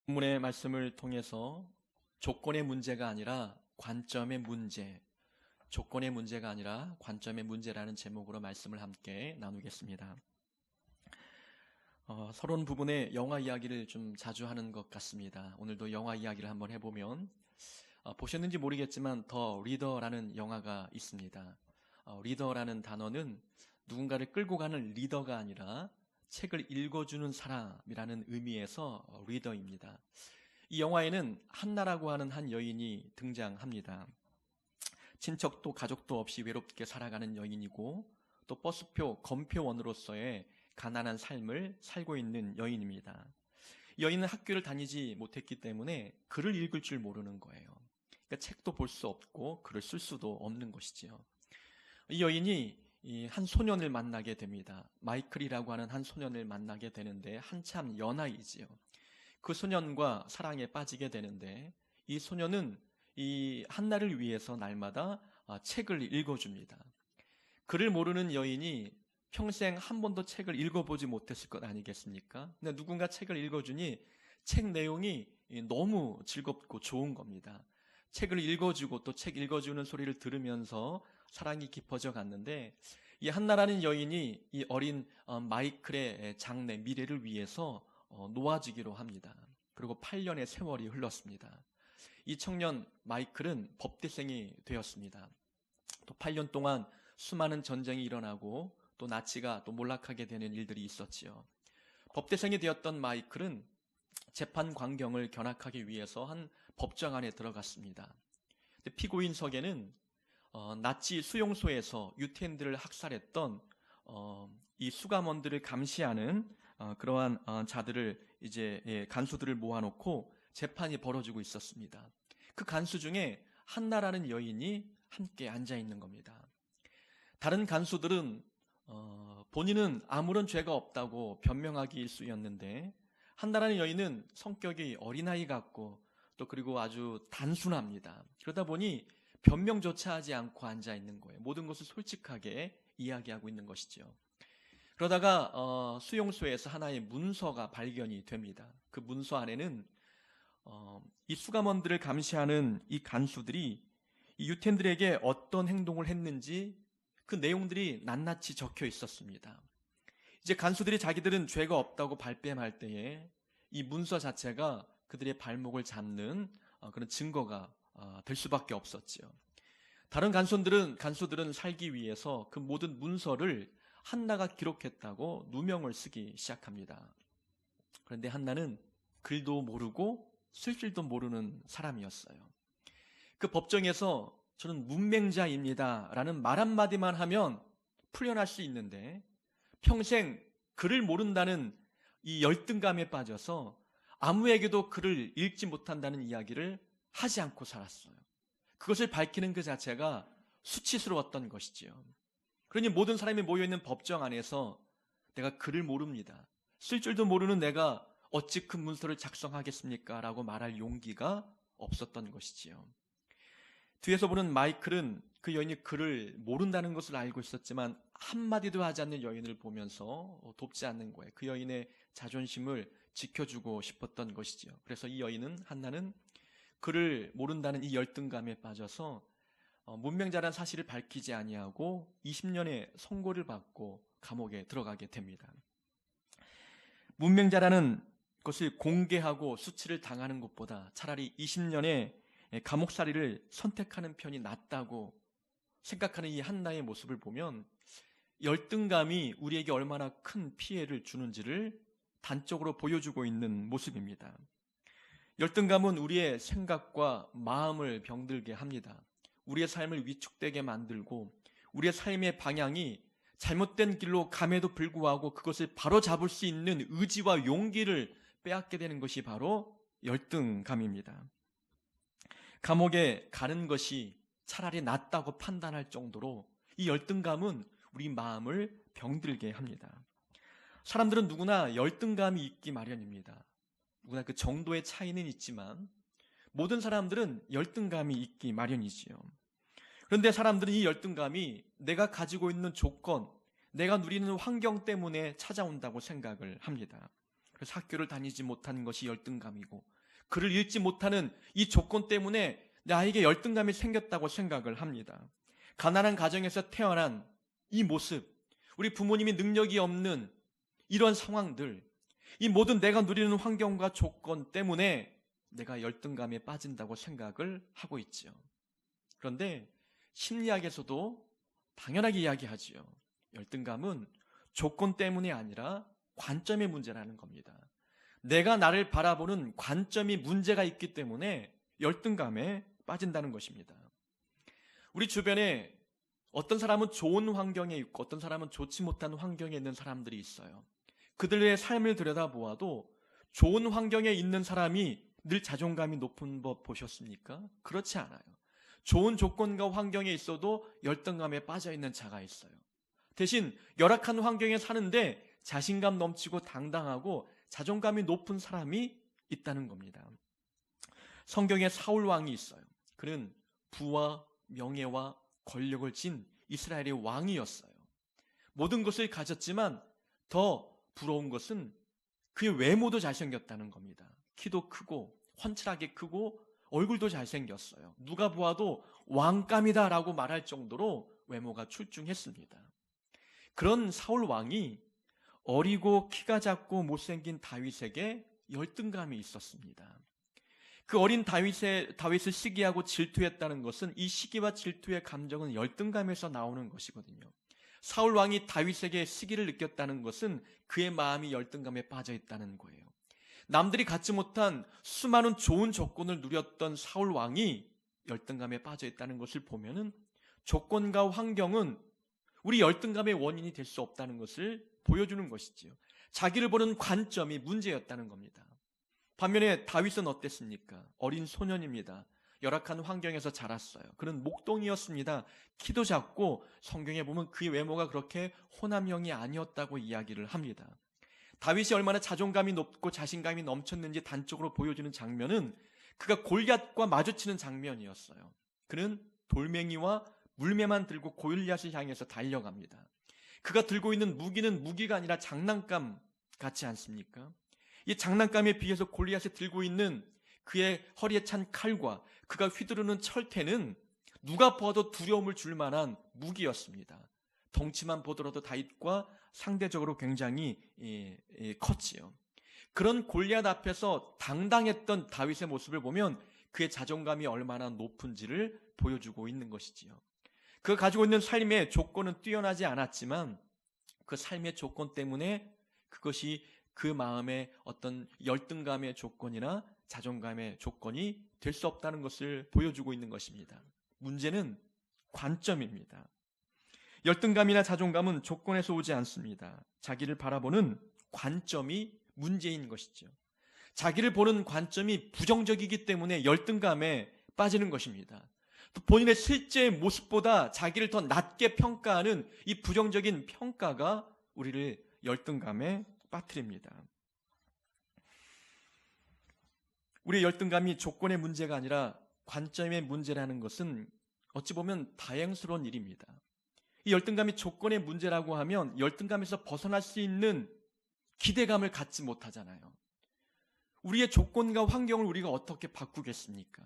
본문의 말씀을 통해서 조건의 문제가 아니라 관점의 문제, 조건의 문제가 아니라 관점의 문제라는 제목으로 말씀을 함께 나누겠습니다. 서론 부분에 영화 이야기를 좀 자주 하는 것 같습니다. 오늘도 영화 이야기를 한번 해보면 보셨는지 모르겠지만 더 리더라는 영화가 있습니다. 리더라는 단어는 누군가를 끌고 가는 리더가 아니라 책을 읽어주는 사람이라는 의미에서 리더입니다. 이 영화에는 한나라고 하는 한 여인이 등장합니다. 친척도 가족도 없이 외롭게 살아가는 여인이고 또 버스표, 검표원으로서의 가난한 삶을 살고 있는 여인입니다. 여인은 학교를 다니지 못했기 때문에 글을 읽을 줄 모르는 거예요. 그러니까 책도 볼 수 없고 글을 쓸 수도 없는 것이지요. 이 여인이 한 소년을 만나게 됩니다. 마이클이라고 하는 한 소년을 만나게 되는데 한참 연하이지요. 그 소년과 사랑에 빠지게 되는데 이 소년은 이 한나를 위해서 날마다 책을 읽어줍니다. 글을 모르는 여인이 평생 한 번도 책을 읽어보지 못했을 것 아니겠습니까? 근데 누군가 책을 읽어주니 책 내용이 너무 즐겁고 좋은 겁니다. 책을 읽어주고 또 책 읽어주는 소리를 들으면서 사랑이 깊어져 갔는데 이 한나라는 여인이 이 어린 마이클의 장래 미래를 위해서 놓아지기로 합니다. 그리고 8년의 세월이 흘렀습니다. 이 청년 마이클은 법대생이 되었습니다. 또 8년 동안 수많은 전쟁이 일어나고 또 나치가 또 몰락하게 되는 일들이 있었지요. 법대생이 되었던 마이클은 재판 광경을 견학하기 위해서 한 법정 안에 들어갔습니다. 피고인석에는 나치 수용소에서 유태인들을 학살했던 이 수감원들을 감시하는 그러한 자들을 이제 간수들을 모아놓고 재판이 벌어지고 있었습니다. 그 간수 중에 한나라는 여인이 함께 앉아 있는 겁니다. 다른 간수들은 본인은 아무런 죄가 없다고 변명하기 일쑤였는데 한나라는 여인은 성격이 어린아이 같고 또 그리고 아주 단순합니다. 그러다 보니 변명조차 하지 않고 앉아 있는 거예요. 모든 것을 솔직하게 이야기하고 있는 것이죠. 그러다가 수용소에서 하나의 문서가 발견이 됩니다. 그 문서 안에는 이 수감원들을 감시하는 이 간수들이 이 유태인들에게 어떤 행동을 했는지 그 내용들이 낱낱이 적혀 있었습니다. 이제 간수들이 자기들은 죄가 없다고 발뺌할 때에 이 문서 자체가 그들의 발목을 잡는 그런 증거가 될 수밖에 없었지요. 다른 간수들은 살기 위해서 그 모든 문서를 한나가 기록했다고 누명을 쓰기 시작합니다. 그런데 한나는 글도 모르고 쓸 줄도 모르는 사람이었어요. 그 법정에서 저는 문맹자입니다 라는 말 한마디만 하면 풀려날 수 있는데 평생 글을 모른다는 이 열등감에 빠져서 아무에게도 글을 읽지 못한다는 이야기를 하지 않고 살았어요. 그것을 밝히는 그 자체가 수치스러웠던 것이지요. 그러니 모든 사람이 모여있는 법정 안에서 내가 글을 모릅니다. 쓸 줄도 모르는 내가 어찌 큰 문서를 작성하겠습니까? 라고 말할 용기가 없었던 것이지요. 뒤에서 보는 마이클은 그 여인이 글을 모른다는 것을 알고 있었지만 한마디도 하지 않는 여인을 보면서 돕지 않는 거예요. 그 여인의 자존심을 지켜주고 싶었던 것이지요. 그래서 이 여인은 한나는 글을 모른다는 이 열등감에 빠져서 문맹자라는 사실을 밝히지 아니하고 20년의 선고를 받고 감옥에 들어가게 됩니다. 문맹자라는 것을 공개하고 수치를 당하는 것보다 차라리 20년의 감옥살이를 선택하는 편이 낫다고 생각하는 이 한나의 모습을 보면 열등감이 우리에게 얼마나 큰 피해를 주는지를 단적으로 보여주고 있는 모습입니다. 열등감은 우리의 생각과 마음을 병들게 합니다. 우리의 삶을 위축되게 만들고 우리의 삶의 방향이 잘못된 길로 감에도 불구하고 그것을 바로잡을 수 있는 의지와 용기를 빼앗게 되는 것이 바로 열등감입니다. 감옥에 가는 것이 차라리 낫다고 판단할 정도로 이 열등감은 우리 마음을 병들게 합니다. 사람들은 누구나 열등감이 있기 마련입니다. 누구나 그 정도의 차이는 있지만 모든 사람들은 열등감이 있기 마련이지요. 그런데 사람들은 이 열등감이 내가 가지고 있는 조건, 내가 누리는 환경 때문에 찾아온다고 생각을 합니다. 그래서 학교를 다니지 못하는 것이 열등감이고 글을 읽지 못하는 이 조건 때문에 나에게 열등감이 생겼다고 생각을 합니다. 가난한 가정에서 태어난 이 모습, 우리 부모님이 능력이 없는 이런 상황들, 이 모든 내가 누리는 환경과 조건 때문에 내가 열등감에 빠진다고 생각을 하고 있지요. 그런데 심리학에서도 당연하게 이야기하지요. 열등감은 조건 때문이 아니라 관점의 문제라는 겁니다. 내가 나를 바라보는 관점이 문제가 있기 때문에 열등감에 빠진다는 것입니다. 우리 주변에 어떤 사람은 좋은 환경에 있고 어떤 사람은 좋지 못한 환경에 있는 사람들이 있어요. 그들의 삶을 들여다보아도 좋은 환경에 있는 사람이 늘 자존감이 높은 법 보셨습니까? 그렇지 않아요. 좋은 조건과 환경에 있어도 열등감에 빠져있는 자가 있어요. 대신 열악한 환경에 사는데 자신감 넘치고 당당하고 자존감이 높은 사람이 있다는 겁니다. 성경에 사울 왕이 있어요. 그는 부와 명예와 권력을 진 이스라엘의 왕이었어요. 모든 것을 가졌지만 더 부러운 것은 그의 외모도 잘생겼다는 겁니다. 키도 크고 훤칠하게 크고 얼굴도 잘생겼어요. 누가 보아도 왕감이다라고 말할 정도로 외모가 출중했습니다. 그런 사울 왕이 어리고 키가 작고 못생긴 다윗에게 열등감이 있었습니다. 그 어린 다윗을 시기하고 질투했다는 것은 이 시기와 질투의 감정은 열등감에서 나오는 것이거든요. 사울 왕이 다윗에게 시기를 느꼈다는 것은 그의 마음이 열등감에 빠져 있다는 거예요. 남들이 갖지 못한 수많은 좋은 조건을 누렸던 사울 왕이 열등감에 빠져 있다는 것을 보면은 조건과 환경은 우리 열등감의 원인이 될 수 없다는 것을 보여주는 것이지요. 자기를 보는 관점이 문제였다는 겁니다. 반면에 다윗은 어땠습니까? 어린 소년입니다. 열악한 환경에서 자랐어요. 그는 목동이었습니다. 키도 작고 성경에 보면 그의 외모가 그렇게 호남형이 아니었다고 이야기를 합니다. 다윗이 얼마나 자존감이 높고 자신감이 넘쳤는지 단적으로 보여주는 장면은 그가 골리앗과 마주치는 장면이었어요. 그는 돌멩이와 물매만 들고 골리앗을 향해서 달려갑니다. 그가 들고 있는 무기는 무기가 아니라 장난감 같지 않습니까? 이 장난감에 비해서 골리앗이 들고 있는 그의 허리에 찬 칼과 그가 휘두르는 철퇴는 누가 보아도 두려움을 줄 만한 무기였습니다. 덩치만 보더라도 다윗과 상대적으로 굉장히 컸지요. 그런 골리앗 앞에서 당당했던 다윗의 모습을 보면 그의 자존감이 얼마나 높은지를 보여주고 있는 것이지요. 그가 가지고 있는 삶의 조건은 뛰어나지 않았지만 그 삶의 조건 때문에 그것이 그 마음의 어떤 열등감의 조건이나 자존감의 조건이 될 수 없다는 것을 보여주고 있는 것입니다. 문제는 관점입니다. 열등감이나 자존감은 조건에서 오지 않습니다. 자기를 바라보는 관점이 문제인 것이죠. 자기를 보는 관점이 부정적이기 때문에 열등감에 빠지는 것입니다. 또 본인의 실제 모습보다 자기를 더 낮게 평가하는 이 부정적인 평가가 우리를 열등감에 빠뜨립니다. 우리의 열등감이 조건의 문제가 아니라 관점의 문제라는 것은 어찌 보면 다행스러운 일입니다. 이 열등감이 조건의 문제라고 하면 열등감에서 벗어날 수 있는 기대감을 갖지 못하잖아요. 우리의 조건과 환경을 우리가 어떻게 바꾸겠습니까?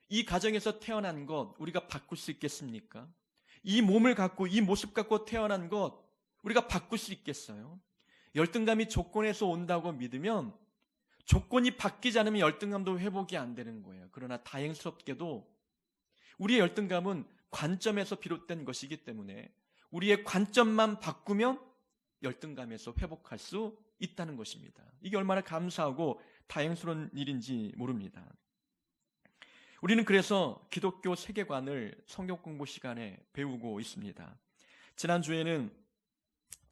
이 가정에서 태어난 것 우리가 바꿀 수 있겠습니까? 이 몸을 갖고 이 모습 갖고 태어난 것 우리가 바꿀 수 있겠어요? 열등감이 조건에서 온다고 믿으면 조건이 바뀌지 않으면 열등감도 회복이 안 되는 거예요. 그러나 다행스럽게도 우리의 열등감은 관점에서 비롯된 것이기 때문에 우리의 관점만 바꾸면 열등감에서 회복할 수 있다는 것입니다. 이게 얼마나 감사하고 다행스러운 일인지 모릅니다. 우리는 그래서 기독교 세계관을 성경 공부 시간에 배우고 있습니다. 지난주에는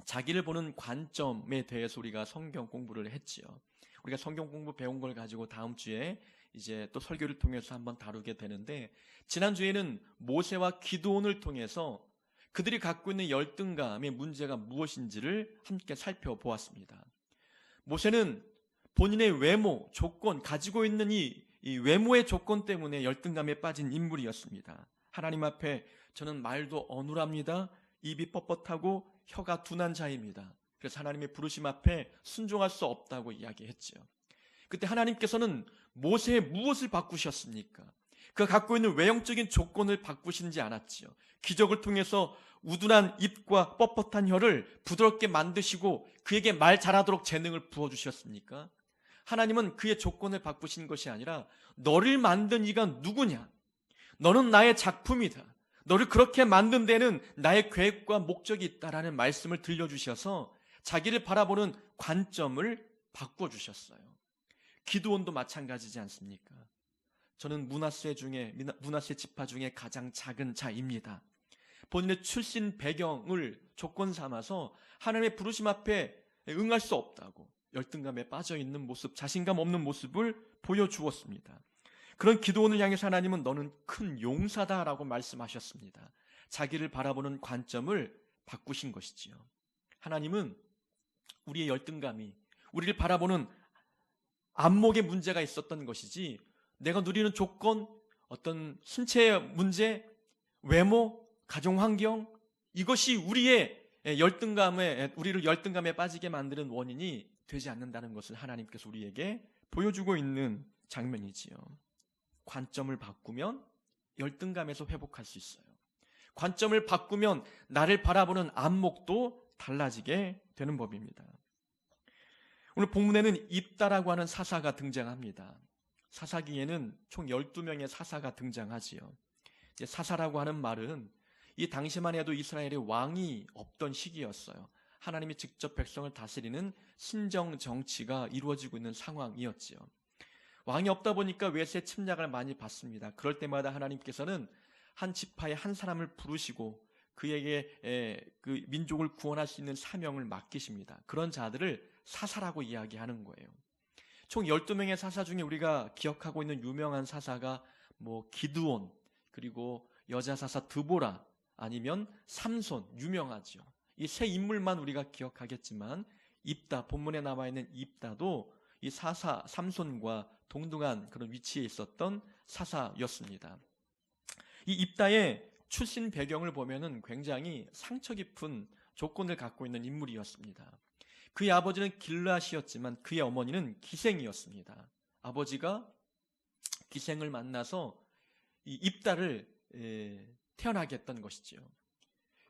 자기를 보는 관점에 대해서 우리가 성경 공부를 했지요. 우리가 성경 공부 배운 걸 가지고 다음 주에 이제 또 설교를 통해서 한번 다루게 되는데, 지난주에는 모세와 기드온을 통해서 그들이 갖고 있는 열등감의 문제가 무엇인지를 함께 살펴보았습니다. 모세는 본인의 외모, 조건, 가지고 있는 이 외모의 조건 때문에 열등감에 빠진 인물이었습니다. 하나님 앞에 저는 말도 어눌합니다. 입이 뻣뻣하고 혀가 둔한 자입니다. 그래서 하나님의 부르심 앞에 순종할 수 없다고 이야기했죠. 그때 하나님께서는 모세의 무엇을 바꾸셨습니까? 그가 갖고 있는 외형적인 조건을 바꾸시지 않았지요. 기적을 통해서 우둔한 입과 뻣뻣한 혀를 부드럽게 만드시고 그에게 말 잘하도록 재능을 부어주셨습니까? 하나님은 그의 조건을 바꾸신 것이 아니라 너를 만든 이가 누구냐? 너는 나의 작품이다. 너를 그렇게 만든 데는 나의 계획과 목적이 있다라는 말씀을 들려주셔서 자기를 바라보는 관점을 바꿔주셨어요. 기드온도 마찬가지지 않습니까? 저는 므낫세 지파 중에 가장 작은 자입니다. 본인의 출신 배경을 조건 삼아서 하나님의 부르심 앞에 응할 수 없다고 열등감에 빠져있는 모습, 자신감 없는 모습을 보여주었습니다. 그런 기드온을 향해서 하나님은 너는 큰 용사다라고 말씀하셨습니다. 자기를 바라보는 관점을 바꾸신 것이지요. 하나님은 우리의 열등감이 우리를 바라보는 안목에 문제가 있었던 것이지 내가 누리는 조건, 어떤 신체의 문제, 외모, 가정환경 이것이 우리의 우리를 열등감에 빠지게 만드는 원인이 되지 않는다는 것을 하나님께서 우리에게 보여주고 있는 장면이지요. 관점을 바꾸면 열등감에서 회복할 수 있어요. 관점을 바꾸면 나를 바라보는 안목도 달라지게 되는 법입니다. 오늘 본문에는 입다라고 하는 사사가 등장합니다. 사사기에는 총 12명의 사사가 등장하지요. 사사라고 하는 말은 이 당시만 해도 이스라엘에 왕이 없던 시기였어요. 하나님이 직접 백성을 다스리는 신정 정치가 이루어지고 있는 상황이었지요. 왕이 없다 보니까 외세 침략을 많이 받습니다. 그럴 때마다 하나님께서는 한 지파의 한 사람을 부르시고 그에게 그 민족을 구원할 수 있는 사명을 맡기십니다. 그런 자들을 사사라고 이야기하는 거예요. 총 12명의 사사 중에 우리가 기억하고 있는 유명한 사사가 기드온, 그리고 여자 사사 드보라, 아니면 삼손, 유명하죠. 이 세 인물만 우리가 기억하겠지만 입다, 본문에 나와 있는 입다도 이 사사 삼손과 동등한 그런 위치에 있었던 사사였습니다. 이 입다의 출신 배경을 보면은 굉장히 상처 깊은 조건을 갖고 있는 인물이었습니다. 그의 아버지는 길르앗이었지만 그의 어머니는 기생이었습니다. 아버지가 기생을 만나서 이 입다를 태어나게 했던 것이지요.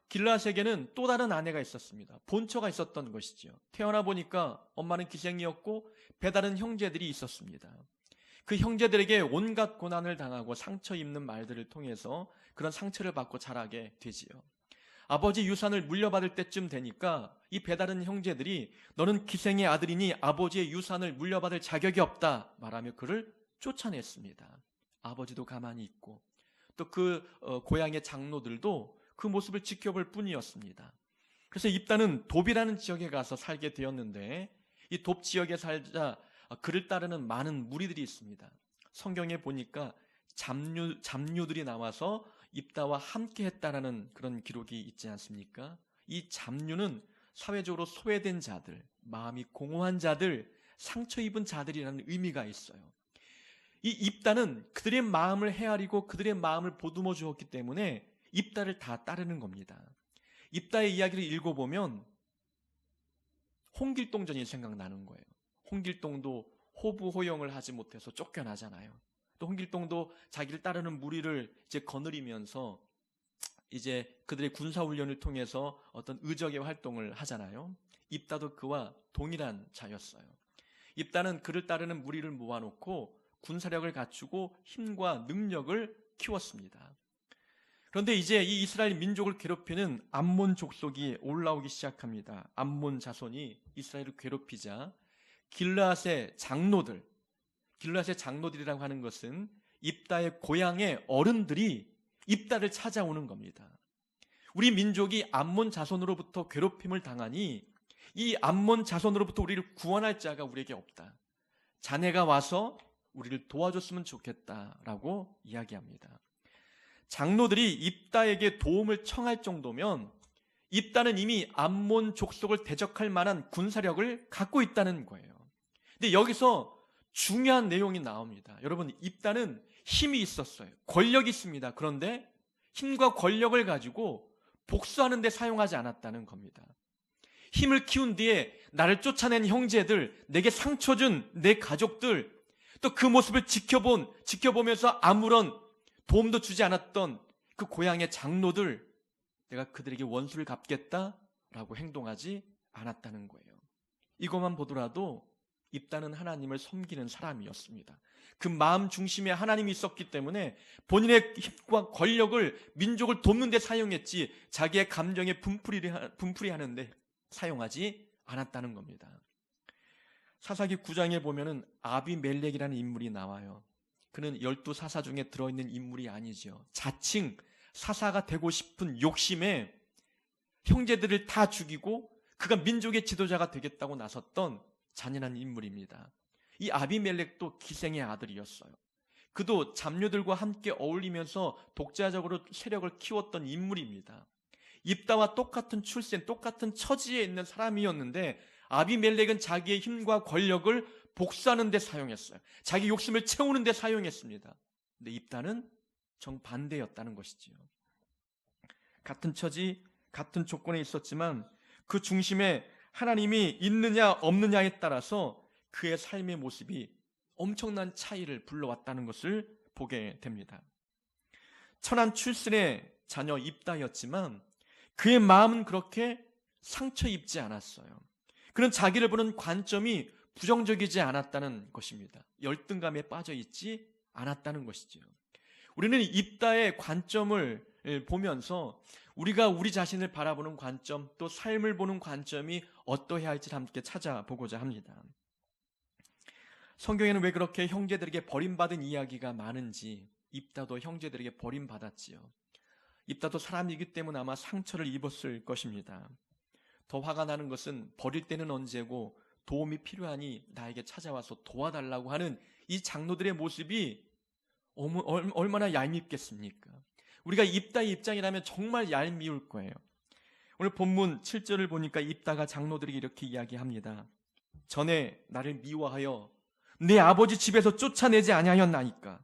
길르앗에게는 또 다른 아내가 있었습니다. 본처가 있었던 것이지요. 태어나 보니까 엄마는 기생이었고 배다른 형제들이 있었습니다. 그 형제들에게 온갖 고난을 당하고 상처 입는 말들을 통해서 그런 상처를 받고 자라게 되지요. 아버지 유산을 물려받을 때쯤 되니까 이 배다른 형제들이 너는 기생의 아들이니 아버지의 유산을 물려받을 자격이 없다 말하며 그를 쫓아냈습니다. 아버지도 가만히 있고 또 그 고향의 장로들도 그 모습을 지켜볼 뿐이었습니다. 그래서 입다는 돕이라는 지역에 가서 살게 되었는데 이 돕 지역에 살자 그를 따르는 많은 무리들이 있습니다. 성경에 보니까 잡류들이 나와서 입다와 함께 했다라는 그런 기록이 있지 않습니까? 이 잡류는 사회적으로 소외된 자들, 마음이 공허한 자들, 상처 입은 자들이라는 의미가 있어요. 이 입다는 그들의 마음을 헤아리고 그들의 마음을 보듬어 주었기 때문에 입다를 다 따르는 겁니다. 입다의 이야기를 읽어보면 홍길동전이 생각나는 거예요. 홍길동도 호부호영을 하지 못해서 쫓겨나잖아요. 또 홍길동도 자기를 따르는 무리를 이제 거느리면서 이제 그들의 군사훈련을 통해서 어떤 의적의 활동을 하잖아요. 입다도 그와 동일한 자였어요. 입다는 그를 따르는 무리를 모아놓고 군사력을 갖추고 힘과 능력을 키웠습니다. 그런데 이제 이 이스라엘 민족을 괴롭히는 암몬 족속이 올라오기 시작합니다. 암몬 자손이 이스라엘을 괴롭히자 길르앗의 장로들이라고 하는 것은 입다의 고향의 어른들이 입다를 찾아오는 겁니다. 우리 민족이 암몬 자손으로부터 괴롭힘을 당하니 이 암몬 자손으로부터 우리를 구원할 자가 우리에게 없다. 자네가 와서 우리를 도와줬으면 좋겠다라고 이야기합니다. 장로들이 입다에게 도움을 청할 정도면 입다는 이미 암몬 족속을 대적할 만한 군사력을 갖고 있다는 거예요. 근데 여기서 중요한 내용이 나옵니다. 여러분, 입다는 힘이 있었어요. 권력이 있습니다. 그런데 힘과 권력을 가지고 복수하는 데 사용하지 않았다는 겁니다. 힘을 키운 뒤에 나를 쫓아낸 형제들, 내게 상처 준 내 가족들, 또 그 모습을 지켜보면서 아무런 도움도 주지 않았던 그 고향의 장로들, 내가 그들에게 원수를 갚겠다라고 행동하지 않았다는 거예요. 이것만 보더라도 입다는 하나님을 섬기는 사람이었습니다. 그 마음 중심에 하나님이 있었기 때문에 본인의 힘과 권력을 민족을 돕는 데 사용했지 자기의 감정에 분풀이하는데 사용하지 않았다는 겁니다. 사사기 9장에 보면은 아비멜렉이라는 인물이 나와요. 그는 12사사 중에 들어있는 인물이 아니죠. 자칭 사사가 되고 싶은 욕심에 형제들을 다 죽이고 그가 민족의 지도자가 되겠다고 나섰던 잔인한 인물입니다. 이 아비멜렉도 기생의 아들이었어요. 그도 잡녀들과 함께 어울리면서 독자적으로 세력을 키웠던 인물입니다. 입다와 똑같은 출신, 똑같은 처지에 있는 사람이었는데 아비멜렉은 자기의 힘과 권력을 복수하는 데 사용했어요. 자기 욕심을 채우는 데 사용했습니다. 근데 입다는 정반대였다는 것이지요. 같은 처지, 같은 조건에 있었지만 그 중심에 하나님이 있느냐 없느냐에 따라서 그의 삶의 모습이 엄청난 차이를 불러왔다는 것을 보게 됩니다. 천한 출신의 자녀 입다였지만 그의 마음은 그렇게 상처 입지 않았어요. 그는 자기를 보는 관점이 부정적이지 않았다는 것입니다. 열등감에 빠져 있지 않았다는 것이죠. 우리는 입다의 관점을 보면서 우리가 우리 자신을 바라보는 관점, 또 삶을 보는 관점이 어떠해야 할지를 함께 찾아보고자 합니다. 성경에는 왜 그렇게 형제들에게 버림받은 이야기가 많은지, 입다도 형제들에게 버림받았지요. 입다도 사람이기 때문에 아마 상처를 입었을 것입니다. 더 화가 나는 것은 버릴 때는 언제고 도움이 필요하니 나에게 찾아와서 도와달라고 하는 이 장로들의 모습이 얼마나 얄밉겠습니까? 우리가 입다의 입장이라면 정말 얄미울 거예요. 오늘 본문 7절을 보니까 입다가 장로들에게 이렇게 이야기합니다. 전에 나를 미워하여 내 아버지 집에서 쫓아내지 아니하였나이까.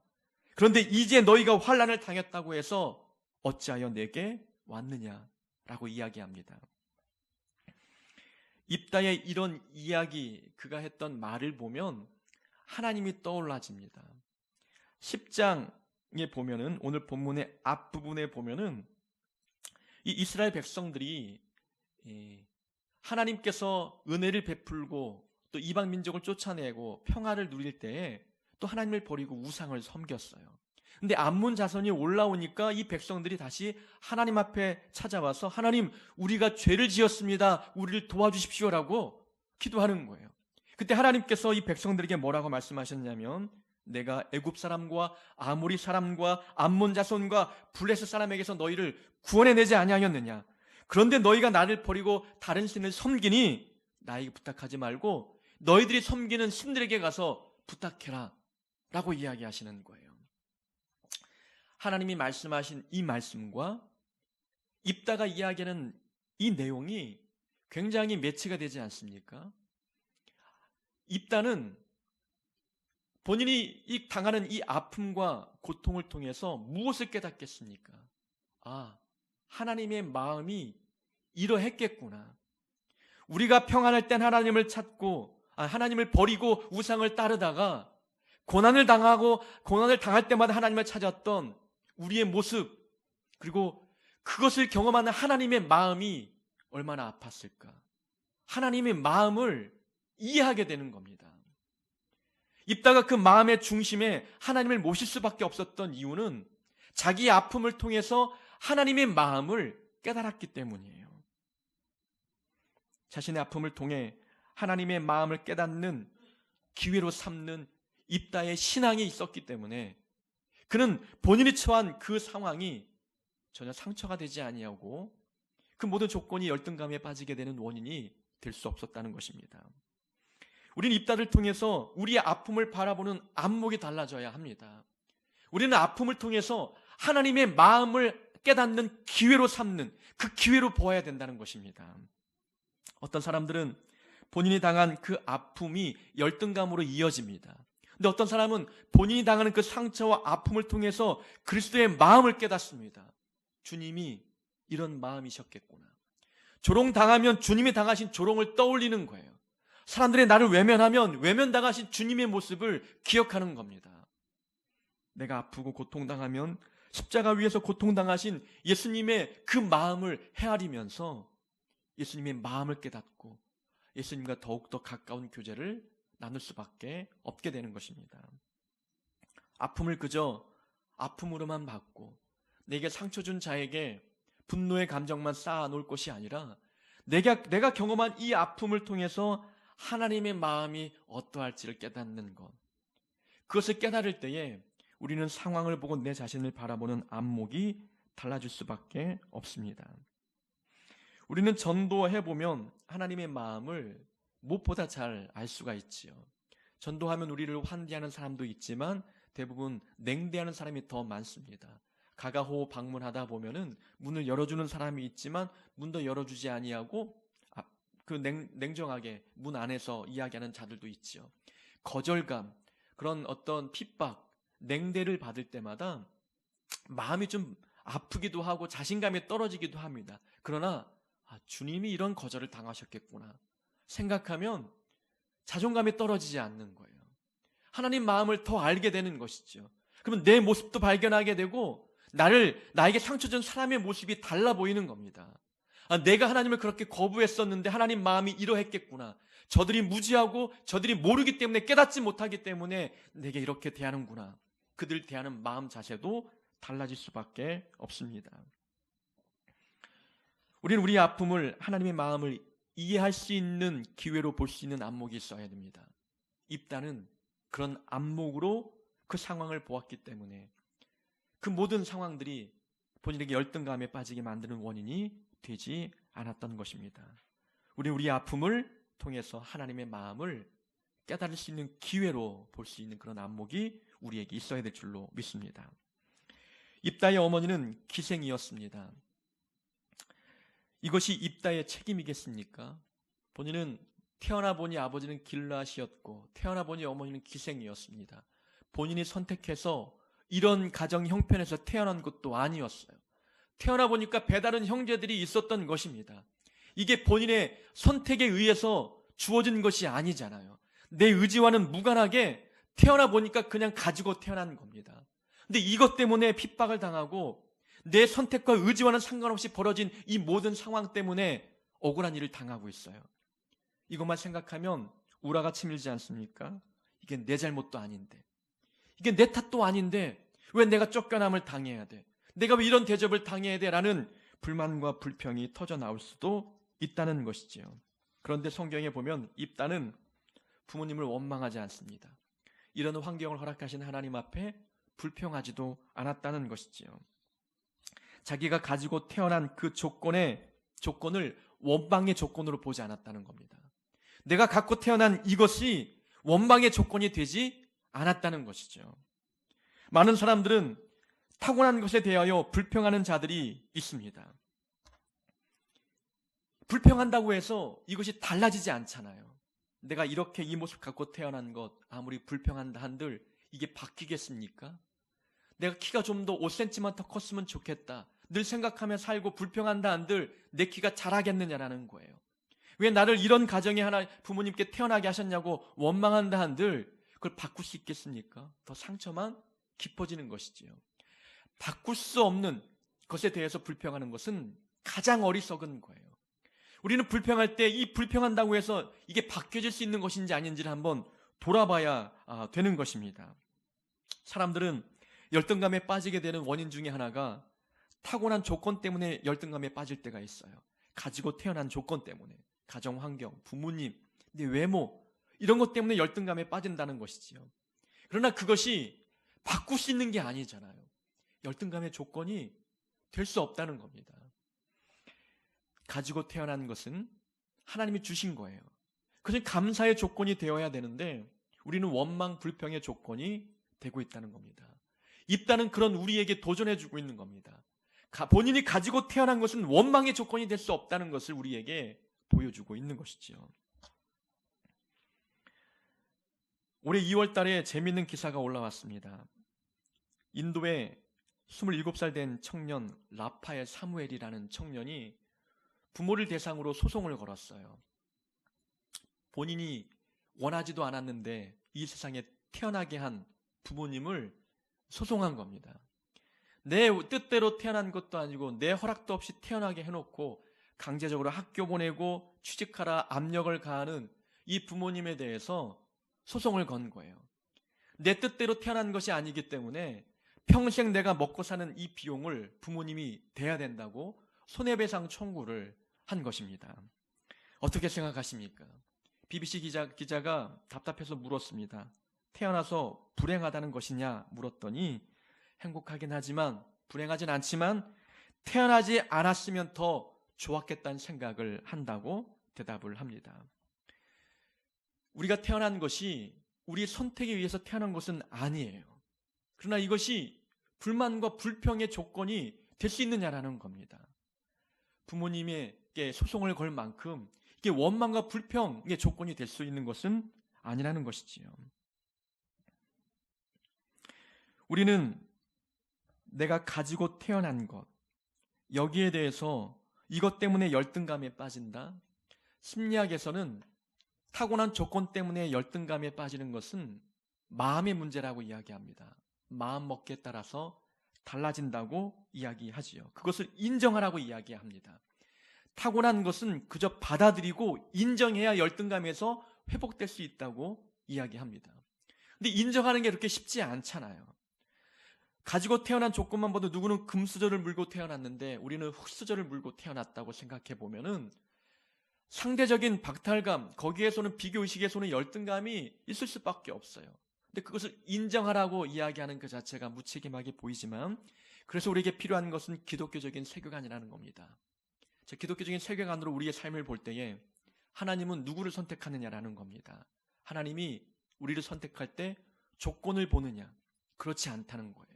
그런데 이제 너희가 환난을 당했다고 해서 어찌하여 내게 왔느냐라고 이야기합니다. 입다의 이런 이야기, 그가 했던 말을 보면 하나님이 떠올라집니다. 10장에 보면은, 오늘 본문의 앞부분에 보면은 이 이스라엘 백성들이 하나님께서 은혜를 베풀고 또 이방 민족을 쫓아내고 평화를 누릴 때에 또 하나님을 버리고 우상을 섬겼어요. 근데 암몬 자손이 올라오니까 이 백성들이 다시 하나님 앞에 찾아와서 하나님, 우리가 죄를 지었습니다. 우리를 도와주십시오라고 기도하는 거예요. 그때 하나님께서 이 백성들에게 뭐라고 말씀하셨냐면, 내가 애굽 사람과 아모리 사람과 암몬 자손과 블레셋 사람에게서 너희를 구원해내지 아니하였느냐. 그런데 너희가 나를 버리고 다른 신을 섬기니 나에게 부탁하지 말고 너희들이 섬기는 신들에게 가서 부탁해라 라고 이야기하시는 거예요. 하나님이 말씀하신 이 말씀과 입다가 이야기하는 이 내용이 굉장히 매치가 되지 않습니까? 입다는 본인이 당하는 이 아픔과 고통을 통해서 무엇을 깨닫겠습니까? 아, 하나님의 마음이 이러했겠구나. 우리가 평안할 땐 하나님을 찾고, 하나님을 버리고 우상을 따르다가 고난을 당할 때마다 하나님을 찾았던 우리의 모습, 그리고 그것을 경험하는 하나님의 마음이 얼마나 아팠을까. 하나님의 마음을 이해하게 되는 겁니다. 입다가 그 마음의 중심에 하나님을 모실 수밖에 없었던 이유는 자기의 아픔을 통해서 하나님의 마음을 깨달았기 때문이에요. 자신의 아픔을 통해 하나님의 마음을 깨닫는 기회로 삼는 입다의 신앙이 있었기 때문에 그는 본인이 처한 그 상황이 전혀 상처가 되지 아니하고 그 모든 조건이 열등감에 빠지게 되는 원인이 될 수 없었다는 것입니다. 우리는 입다를 통해서 우리의 아픔을 바라보는 안목이 달라져야 합니다. 우리는 아픔을 통해서 하나님의 마음을 깨닫는 기회로 삼는, 그 기회로 보아야 된다는 것입니다. 어떤 사람들은 본인이 당한 그 아픔이 열등감으로 이어집니다. 근데 어떤 사람은 본인이 당하는 그 상처와 아픔을 통해서 그리스도의 마음을 깨닫습니다. 주님이 이런 마음이셨겠구나. 조롱당하면 주님이 당하신 조롱을 떠올리는 거예요. 사람들이 나를 외면하면 외면당하신 주님의 모습을 기억하는 겁니다. 내가 아프고 고통당하면 십자가 위에서 고통당하신 예수님의 그 마음을 헤아리면서 예수님의 마음을 깨닫고 예수님과 더욱더 가까운 교제를 나눌 수밖에 없게 되는 것입니다. 아픔을 그저 아픔으로만 받고 내게 상처 준 자에게 분노의 감정만 쌓아놓을 것이 아니라 내가 경험한 이 아픔을 통해서 하나님의 마음이 어떠할지를 깨닫는 것, 그것을 깨달을 때에 우리는 상황을 보고 내 자신을 바라보는 안목이 달라질 수밖에 없습니다. 우리는 전도해보면 하나님의 마음을 무엇보다 잘 알 수가 있지요. 전도하면 우리를 환대하는 사람도 있지만 대부분 냉대하는 사람이 더 많습니다. 가가호 방문하다 보면은 문을 열어주는 사람이 있지만 문도 열어주지 아니하고 냉정하게 문 안에서 이야기하는 자들도 있죠. 거절감, 그런 어떤 핍박, 냉대를 받을 때마다 마음이 좀 아프기도 하고 자신감이 떨어지기도 합니다. 그러나 주님이 이런 거절을 당하셨겠구나 생각하면 자존감이 떨어지지 않는 거예요. 하나님 마음을 더 알게 되는 것이죠. 그러면 내 모습도 발견하게 되고 나에게 상처 준 사람의 모습이 달라 보이는 겁니다. 내가 하나님을 그렇게 거부했었는데 하나님 마음이 이러했겠구나. 저들이 무지하고 저들이 모르기 때문에 깨닫지 못하기 때문에 내게 이렇게 대하는구나. 그들 대하는 마음 자세도 달라질 수밖에 없습니다. 우리는 우리의 아픔을 하나님의 마음을 이해할 수 있는 기회로 볼 수 있는 안목이 있어야 됩니다. 입다는 그런 안목으로 그 상황을 보았기 때문에 그 모든 상황들이 본인에게 열등감에 빠지게 만드는 원인이 되지 않았던 것입니다. 우리는 우리의 아픔을 통해서 하나님의 마음을 깨달을 수 있는 기회로 볼 수 있는 그런 안목이 우리에게 있어야 될 줄로 믿습니다. 입다의 어머니는 기생이었습니다. 이것이 입다의 책임이겠습니까? 본인은 태어나 보니 아버지는 길라시였고 태어나 보니 어머니는 기생이었습니다. 본인이 선택해서 이런 가정 형편에서 태어난 것도 아니었어요. 태어나 보니까 배다른 형제들이 있었던 것입니다. 이게 본인의 선택에 의해서 주어진 것이 아니잖아요. 내 의지와는 무관하게 태어나 보니까 그냥 가지고 태어난 겁니다. 근데 이것 때문에 핍박을 당하고 내 선택과 의지와는 상관없이 벌어진 이 모든 상황 때문에 억울한 일을 당하고 있어요. 이것만 생각하면 우라가 치밀지 않습니까? 이게 내 잘못도 아닌데, 이게 내 탓도 아닌데 왜 내가 쫓겨남을 당해야 돼? 내가 왜 이런 대접을 당해야 돼? 라는 불만과 불평이 터져 나올 수도 있다는 것이지요. 그런데 성경에 보면 입다는 부모님을 원망하지 않습니다. 이런 환경을 허락하신 하나님 앞에 불평하지도 않았다는 것이지요. 자기가 가지고 태어난 그 조건을 원망의 조건으로 보지 않았다는 겁니다. 내가 갖고 태어난 이것이 원망의 조건이 되지 않았다는 것이죠. 많은 사람들은 타고난 것에 대하여 불평하는 자들이 있습니다. 불평한다고 해서 이것이 달라지지 않잖아요. 내가 이렇게 이 모습 갖고 태어난 것 아무리 불평한다 한들 이게 바뀌겠습니까? 내가 키가 좀 더 5cm만 더 컸으면 좋겠다 늘 생각하며 살고 불평한다 한들 내 키가 자라겠느냐라는 거예요. 왜 나를 이런 가정에 부모님께 태어나게 하셨냐고 원망한다 한들 그걸 바꿀 수 있겠습니까? 더 상처만 깊어지는 것이지요. 바꿀 수 없는 것에 대해서 불평하는 것은 가장 어리석은 거예요. 우리는 불평할 때 이 불평한다고 해서 이게 바뀌어질 수 있는 것인지 아닌지를 한번 돌아봐야 되는 것입니다. 사람들은 열등감에 빠지게 되는 원인 중에 하나가 타고난 조건 때문에 열등감에 빠질 때가 있어요. 가지고 태어난 조건 때문에, 가정 환경, 부모님, 내 외모 이런 것 때문에 열등감에 빠진다는 것이지요. 그러나 그것이 바꿀 수 있는 게 아니잖아요. 열등감의 조건이 될 수 없다는 겁니다. 가지고 태어난 것은 하나님이 주신 거예요. 그것은 감사의 조건이 되어야 되는데 우리는 원망, 불평의 조건이 되고 있다는 겁니다. 입다는 그런 우리에게 도전해주고 있는 겁니다. 본인이 가지고 태어난 것은 원망의 조건이 될 수 없다는 것을 우리에게 보여주고 있는 것이지요. 올해 2월 달에 재미있는 기사가 올라왔습니다. 인도의 27살 된 청년 라파엘 사무엘이라는 청년이 부모를 대상으로 소송을 걸었어요. 본인이 원하지도 않았는데 이 세상에 태어나게 한 부모님을 소송한 겁니다. 내 뜻대로 태어난 것도 아니고 내 허락도 없이 태어나게 해놓고 강제적으로 학교 보내고 취직하라 압력을 가하는 이 부모님에 대해서 소송을 건 거예요. 내 뜻대로 태어난 것이 아니기 때문에 평생 내가 먹고 사는 이 비용을 부모님이 대야 된다고 손해배상 청구를 한 것입니다. 어떻게 생각하십니까? BBC 기자가 답답해서 물었습니다. 태어나서 불행하다는 것이냐 물었더니 행복하긴 하지만 불행하진 않지만 태어나지 않았으면 더 좋았겠다는 생각을 한다고 대답을 합니다. 우리가 태어난 것이 우리 선택에 의해서 태어난 것은 아니에요. 그러나 이것이 불만과 불평의 조건이 될 수 있느냐라는 겁니다. 부모님에게 소송을 걸 만큼 이게 원망과 불평의 조건이 될 수 있는 것은 아니라는 것이지요. 우리는 내가 가지고 태어난 것, 여기에 대해서 이것 때문에 열등감에 빠진다. 심리학에서는 타고난 조건 때문에 열등감에 빠지는 것은 마음의 문제라고 이야기합니다. 마음 먹기에 따라서 달라진다고 이야기하지요. 그것을 인정하라고 이야기합니다. 타고난 것은 그저 받아들이고 인정해야 열등감에서 회복될 수 있다고 이야기합니다. 근데 인정하는 게 그렇게 쉽지 않잖아요. 가지고 태어난 조건만 봐도 누구는 금수저를 물고 태어났는데 우리는 흙수저를 물고 태어났다고 생각해 보면은 상대적인 박탈감, 거기에서는 비교의식에서는 열등감이 있을 수밖에 없어요. 근데 그것을 인정하라고 이야기하는 그 자체가 무책임하게 보이지만 그래서 우리에게 필요한 것은 기독교적인 세계관이라는 겁니다. 기독교적인 세계관으로 우리의 삶을 볼 때에 하나님은 누구를 선택하느냐라는 겁니다. 하나님이 우리를 선택할 때 조건을 보느냐? 그렇지 않다는 거예요.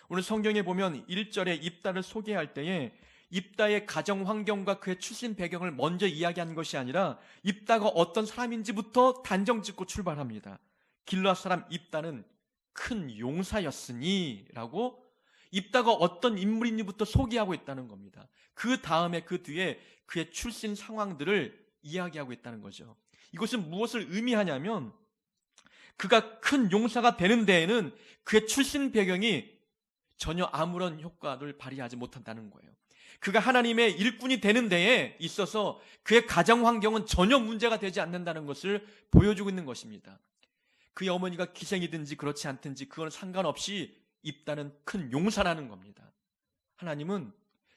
오늘 성경에 보면 1절에 입다를 소개할 때에 입다의 가정 환경과 그의 출신 배경을 먼저 이야기한 것이 아니라 입다가 어떤 사람인지부터 단정 짓고 출발합니다. 길르앗 사람 입다는 큰 용사였으니 라고 입다가 어떤 인물인지부터 소개하고 있다는 겁니다. 그 다음에 그 뒤에 그의 출신 상황들을 이야기하고 있다는 거죠. 이것은 무엇을 의미하냐면 그가 큰 용사가 되는 데에는 그의 출신 배경이 전혀 아무런 효과를 발휘하지 못한다는 거예요. 그가 하나님의 일꾼이 되는 데에 있어서 그의 가정 환경은 전혀 문제가 되지 않는다는 것을 보여주고 있는 것입니다. 그의 어머니가 기생이든지 그렇지 않든지 그건 상관없이 입다는 큰 용사라는 겁니다. 하나님은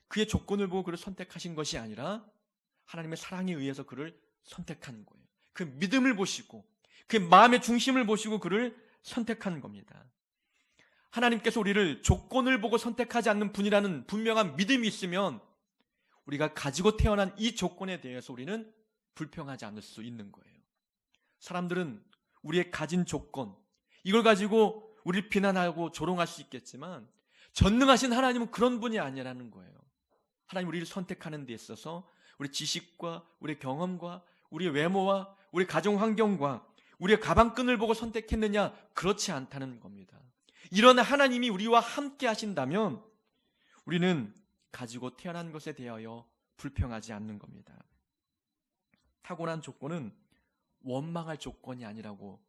그의 조건을 보고 그를 선택하신 것이 아니라 하나님의 사랑에 의해서 그를 선택한 거예요. 그 믿음을 보시고 그 마음의 중심을 보시고 그를 선택한 겁니다. 하나님께서 우리를 조건을 보고 선택하지 않는 분이라는 분명한 믿음이 있으면 우리가 가지고 태어난 이 조건에 대해서 우리는 불평하지 않을 수 있는 거예요. 사람들은 우리의 가진 조건, 이걸 가지고 우리를 비난하고 조롱할 수 있겠지만 전능하신 하나님은 그런 분이 아니라는 거예요. 하나님 우리를 선택하는 데 있어서 우리 지식과 우리 경험과 우리 외모와 우리 가정 환경과 우리의 가방끈을 보고 선택했느냐? 그렇지 않다는 겁니다. 이런 하나님이 우리와 함께 하신다면 우리는 가지고 태어난 것에 대하여 불평하지 않는 겁니다. 타고난 조건은 원망할 조건이 아니라고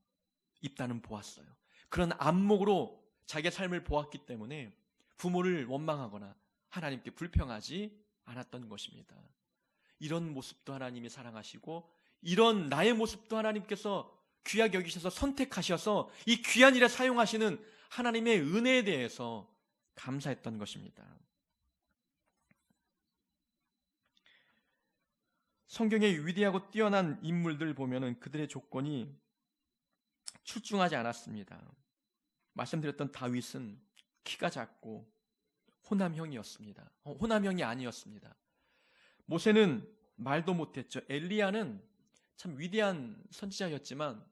입다는 보았어요. 그런 안목으로 자기의 삶을 보았기 때문에 부모를 원망하거나 하나님께 불평하지 않았던 것입니다. 이런 모습도 하나님이 사랑하시고 이런 나의 모습도 하나님께서 귀하게 여기셔서 선택하셔서 이 귀한 일에 사용하시는 하나님의 은혜에 대해서 감사했던 것입니다. 성경의 위대하고 뛰어난 인물들 보면은 그들의 조건이 출중하지 않았습니다. 말씀드렸던 다윗은 키가 작고 호남형이었습니다. 호남형이 아니었습니다. 모세는 말도 못했죠. 엘리야는 참 위대한 선지자였지만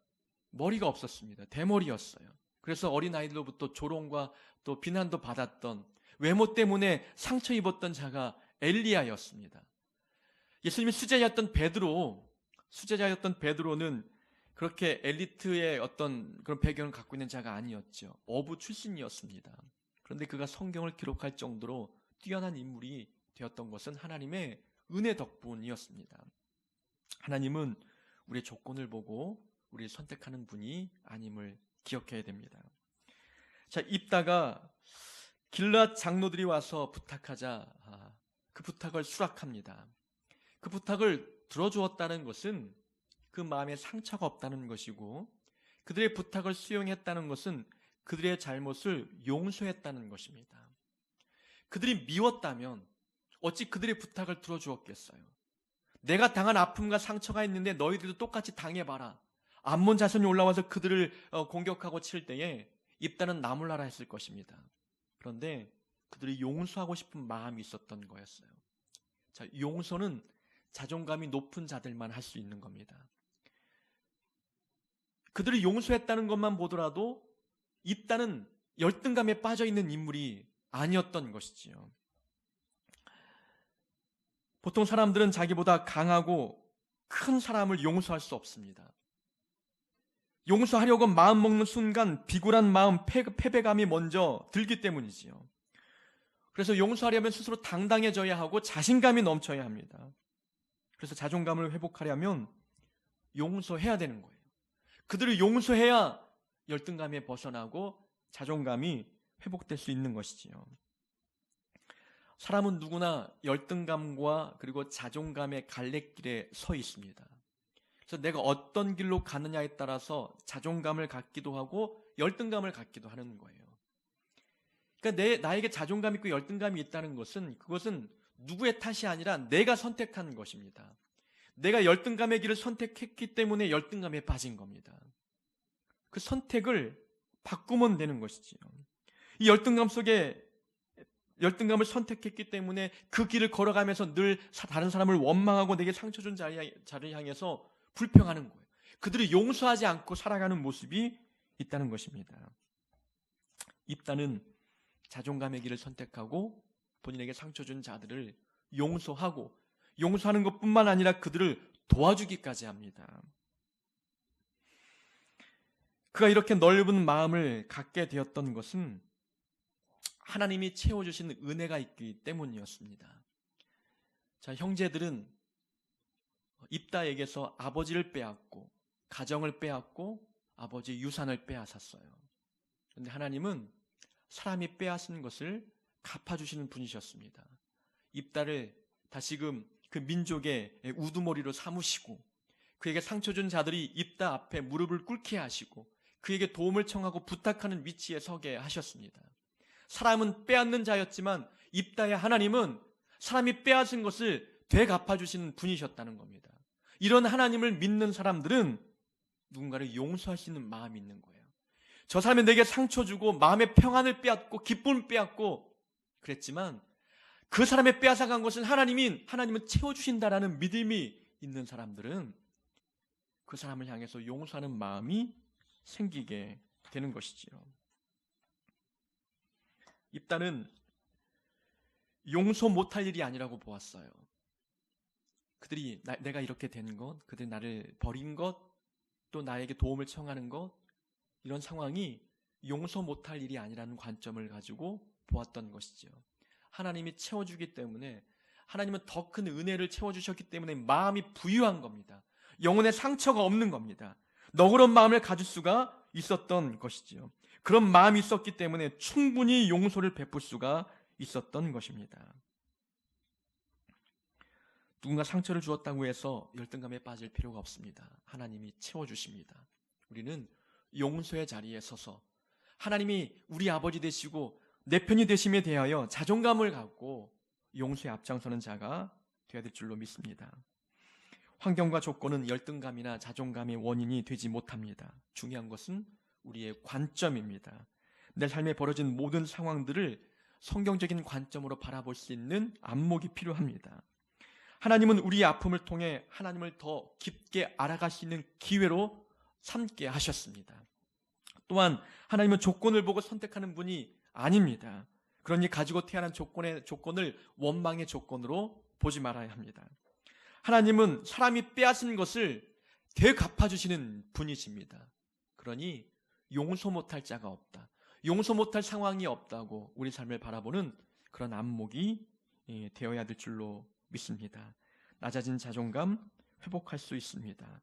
머리가 없었습니다. 대머리였어요. 그래서 어린아이들로부터 조롱과 또 비난도 받았던, 외모 때문에 상처 입었던 자가 엘리야였습니다. 예수님의 수제자였던 베드로는 그렇게 엘리트의 어떤 그런 배경을 갖고 있는 자가 아니었죠. 어부 출신이었습니다. 그런데 그가 성경을 기록할 정도로 뛰어난 인물이 되었던 것은 하나님의 은혜 덕분이었습니다. 하나님은 우리의 조건을 보고 우리를 선택하는 분이 아님을 기억해야 됩니다. 자, 입다가 길앗 장로들이 와서 부탁하자 그 부탁을 수락합니다. 그 부탁을 들어주었다는 것은 그 마음에 상처가 없다는 것이고, 그들의 부탁을 수용했다는 것은 그들의 잘못을 용서했다는 것입니다. 그들이 미웠다면 어찌 그들의 부탁을 들어주었겠어요? 내가 당한 아픔과 상처가 있는데 너희들도 똑같이 당해봐라. 암몬 자손이 올라와서 그들을 공격하고 칠 때에 입다는 나몰라라 했을 것입니다. 그런데 그들이 용서하고 싶은 마음이 있었던 거였어요. 자, 용서는 자존감이 높은 자들만 할 수 있는 겁니다. 그들이 용서했다는 것만 보더라도 입다는 열등감에 빠져 있는 인물이 아니었던 것이지요. 보통 사람들은 자기보다 강하고 큰 사람을 용서할 수 없습니다. 용서하려고 마음 먹는 순간 비굴한 마음, 패배감이 먼저 들기 때문이지요. 그래서 용서하려면 스스로 당당해져야 하고 자신감이 넘쳐야 합니다. 그래서 자존감을 회복하려면 용서해야 되는 거예요. 그들을 용서해야 열등감에 벗어나고 자존감이 회복될 수 있는 것이지요. 사람은 누구나 열등감과 그리고 자존감의 갈래길에 서 있습니다. 그래서 내가 어떤 길로 가느냐에 따라서 자존감을 갖기도 하고 열등감을 갖기도 하는 거예요. 그러니까 나에게 자존감 있고 열등감이 있다는 것은 그것은 누구의 탓이 아니라 내가 선택한 것입니다. 내가 열등감의 길을 선택했기 때문에 열등감에 빠진 겁니다. 그 선택을 바꾸면 되는 것이지요. 이 열등감 속에 열등감을 선택했기 때문에 그 길을 걸어가면서 늘 다른 사람을 원망하고 내게 상처 준 자를 향해서 불평하는 거예요. 그들이 용서하지 않고 살아가는 모습이 있다는 것입니다. 입다는 자존감의 길을 선택하고 본인에게 상처 준 자들을 용서하고 용서하는 것뿐만 아니라 그들을 도와주기까지 합니다. 그가 이렇게 넓은 마음을 갖게 되었던 것은 하나님이 채워주신 은혜가 있기 때문이었습니다. 자, 형제들은 입다에게서 아버지를 빼앗고 가정을 빼앗고 아버지의 유산을 빼앗았어요. 그런데 하나님은 사람이 빼앗은 것을 갚아주시는 분이셨습니다. 입다를 다시금 그 민족의 우두머리로 삼으시고 그에게 상처 준 자들이 입다 앞에 무릎을 꿇게 하시고 그에게 도움을 청하고 부탁하는 위치에 서게 하셨습니다. 사람은 빼앗는 자였지만 입다의 하나님은 사람이 빼앗은 것을 되갚아주시는 분이셨다는 겁니다. 이런 하나님을 믿는 사람들은 누군가를 용서할 수 있는 마음이 있는 거예요. 저 사람이 내게 상처 주고 마음의 평안을 빼앗고 기쁨을 빼앗고 그랬지만 그 사람의 빼앗아간 것은 하나님은 채워주신다라는 믿음이 있는 사람들은 그 사람을 향해서 용서하는 마음이 생기게 되는 것이지요. 입다는 용서 못할 일이 아니라고 보았어요. 그들이 내가 이렇게 된 것, 그들이 나를 버린 것, 또 나에게 도움을 청하는 것, 이런 상황이 용서 못할 일이 아니라는 관점을 가지고 보았던 것이죠. 하나님이 채워주기 때문에 하나님은 더 큰 은혜를 채워주셨기 때문에 마음이 부유한 겁니다. 영혼에 상처가 없는 겁니다. 너그러운 마음을 가질 수가 있었던 것이지요. 그런 마음이 있었기 때문에 충분히 용서를 베풀 수가 있었던 것입니다. 누군가 상처를 주었다고 해서 열등감에 빠질 필요가 없습니다. 하나님이 채워주십니다. 우리는 용서의 자리에 서서 하나님이 우리 아버지 되시고 내 편이 되심에 대하여 자존감을 갖고 용서에 앞장서는 자가 되어야 될 줄로 믿습니다. 환경과 조건은 열등감이나 자존감의 원인이 되지 못합니다. 중요한 것은 우리의 관점입니다. 내 삶에 벌어진 모든 상황들을 성경적인 관점으로 바라볼 수 있는 안목이 필요합니다. 하나님은 우리의 아픔을 통해 하나님을 더 깊게 알아갈 수 있는 기회로 삼게 하셨습니다. 또한 하나님은 조건을 보고 선택하는 분이 아닙니다. 그러니 가지고 태어난 조건을 원망의 조건으로 보지 말아야 합니다. 하나님은 사람이 빼앗은 것을 되갚아주시는 분이십니다. 그러니 용서 못할 자가 없다. 용서 못할 상황이 없다고 우리 삶을 바라보는 그런 안목이 되어야 될 줄로 믿습니다. 낮아진 자존감 회복할 수 있습니다.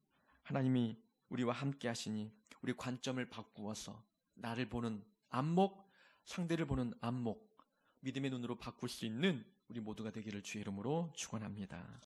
하나님이 우리와 함께 하시니 우리 관점을 바꾸어서 나를 보는 안목, 상대를 보는 안목, 믿음의 눈으로 바꿀 수 있는 우리 모두가 되기를 주의 이름으로 축원합니다.